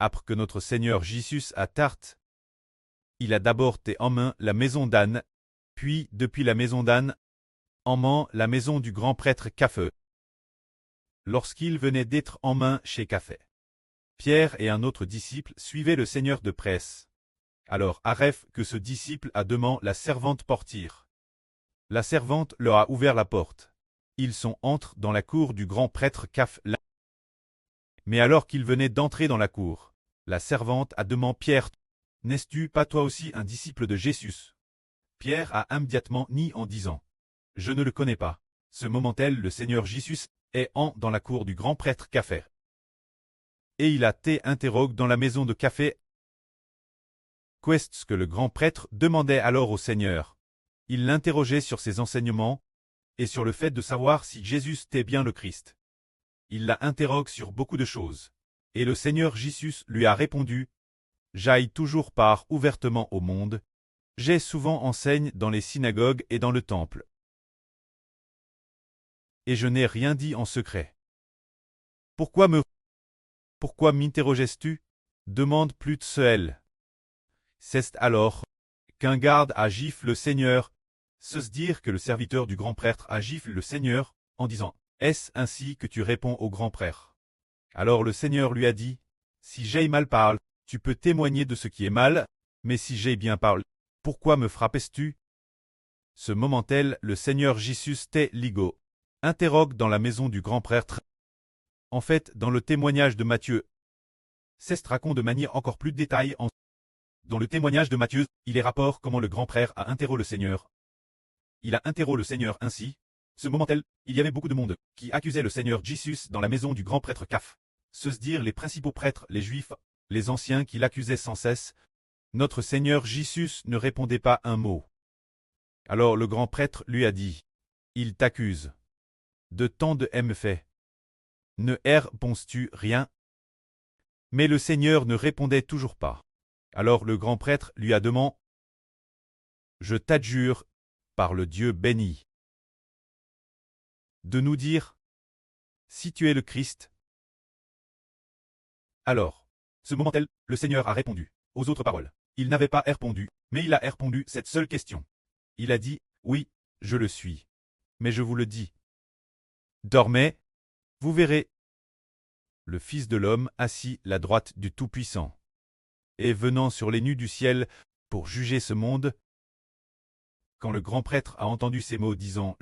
Après que notre Seigneur Jésus a Tarte, il a d'abord té en main la maison d'Anne, puis, depuis la maison d'Anne, en main la maison du grand prêtre Café. Lorsqu'il venait d'être en main chez Café, Pierre et un autre disciple suivaient le Seigneur de presse. Alors Aref que ce disciple a demandé la servante portière. La servante leur a ouvert la porte. Ils sont entrés dans la cour du grand prêtre Café. Mais alors qu'ils venaient d'entrer dans la cour, la servante a demandé Pierre, « N'es-tu pas toi aussi un disciple de Jésus ?» Pierre a immédiatement nié en disant, « Je ne le connais pas. » Ce moment-là, le Seigneur Jésus est dans la cour du grand prêtre Café. Et il a été interrogué dans la maison de Café. Qu'est-ce que le grand prêtre demandait alors au Seigneur? Il l'interrogeait sur ses enseignements et sur le fait de savoir si Jésus était bien le Christ. Il l'a interrogué sur beaucoup de choses. Et le Seigneur Jésus lui a répondu, « J'aille toujours part ouvertement au monde. J'ai souvent enseigne dans les synagogues et dans le temple. Et je n'ai rien dit en secret. Pourquoi m'interroges-tu? Demande plus de seul. » C'est alors qu'un garde a giflé le Seigneur, se dire que le serviteur du grand prêtre a giflé le Seigneur, en disant, « Est-ce ainsi que tu réponds au grand prêtre? » Alors le Seigneur lui a dit, « Si j'ai mal parlé, tu peux témoigner de ce qui est mal, mais si j'ai bien parlé, pourquoi me frappes-tu? » Ce moment-là, le Seigneur Jésus t'est ligo. Interrogue dans la maison du grand prêtre. En fait, dans le témoignage de Matthieu, c'est raconte de manière encore plus détaillée. Dans le témoignage de Matthieu, il est rapport comment le grand prêtre a interrogé le Seigneur. Il a interrogé le Seigneur ainsi. Ce moment-là, il y avait beaucoup de monde qui accusait le Seigneur Jésus dans la maison du grand prêtre Caf. Se dire les principaux prêtres, les Juifs, les anciens qui l'accusaient sans cesse. Notre Seigneur Jésus ne répondait pas un mot. Alors le grand prêtre lui a dit, « Il t'accuse. De tant de méfaits. Ne réponds-tu rien? » Mais le Seigneur ne répondait toujours pas. Alors le grand prêtre lui a demandé, « Je t'adjure, par le Dieu béni, de nous dire si tu es le Christ. » Alors, ce moment-là, le Seigneur a répondu aux autres paroles. Il n'avait pas répondu, mais il a répondu cette seule question. Il a dit, « Oui, je le suis. Mais je vous le dis. Dormez, vous verrez le Fils de l'homme assis à la droite du Tout-Puissant, et venant sur les nues du ciel pour juger ce monde. » Quand le grand prêtre a entendu ces mots disant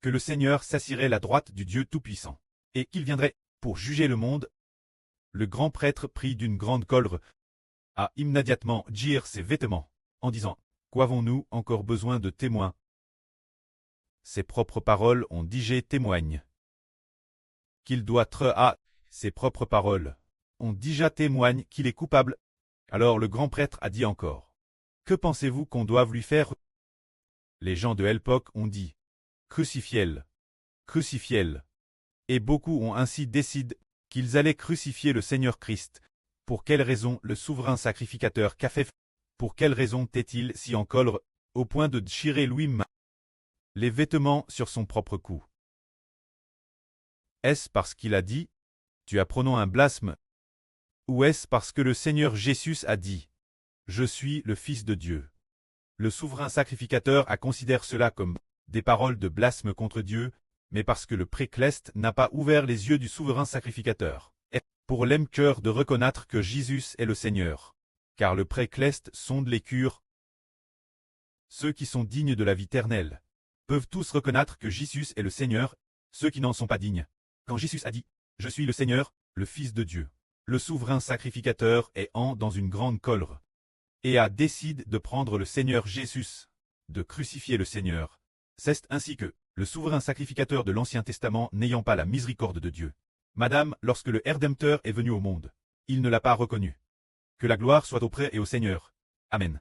que le Seigneur s'assirait à la droite du Dieu Tout-Puissant, et qu'il viendrait pour juger le monde, le grand prêtre pris d'une grande colère a immédiatement giré ses vêtements, en disant, « Qu'avons-nous encore besoin de témoins? Ses propres paroles ont digé témoigne. Qu'il doit être à ses propres paroles ont déjà témoigne qu'il est coupable. » Alors le grand prêtre a dit encore, « Que pensez-vous qu'on doive lui faire? » Les gens de l'époque ont dit, « Crucifiez-le, crucifiez-le. » Et beaucoup ont ainsi décidé qu'ils allaient crucifier le Seigneur Christ. Pour quelle raison le souverain sacrificateur qu'a fait? Pour quelle raison est-il si en colère, au point de déchirer lui-même les vêtements sur son propre cou? Est-ce parce qu'il a dit, « Tu apprenons un blasphème » ou est-ce parce que le Seigneur Jésus a dit, « Je suis le Fils de Dieu » Le souverain sacrificateur a considéré cela comme des paroles de blasphème contre Dieu, mais parce que le précleste n'a pas ouvert les yeux du souverain sacrificateur. Et pour l'âme cœur de reconnaître que Jésus est le Seigneur. Car le précleste sonde les cœurs. Ceux qui sont dignes de la vie éternelle peuvent tous reconnaître que Jésus est le Seigneur, ceux qui n'en sont pas dignes. Quand Jésus a dit, « Je suis le Seigneur, le Fils de Dieu », le souverain sacrificateur est dans une grande colère et a décidé de prendre le Seigneur Jésus, de crucifier le Seigneur. C'est ainsi que, le souverain sacrificateur de l'Ancien Testament n'ayant pas la miséricorde de Dieu, Madame, lorsque le Rédempteur est venu au monde, il ne l'a pas reconnu. Que la gloire soit auprès et au Seigneur. Amen.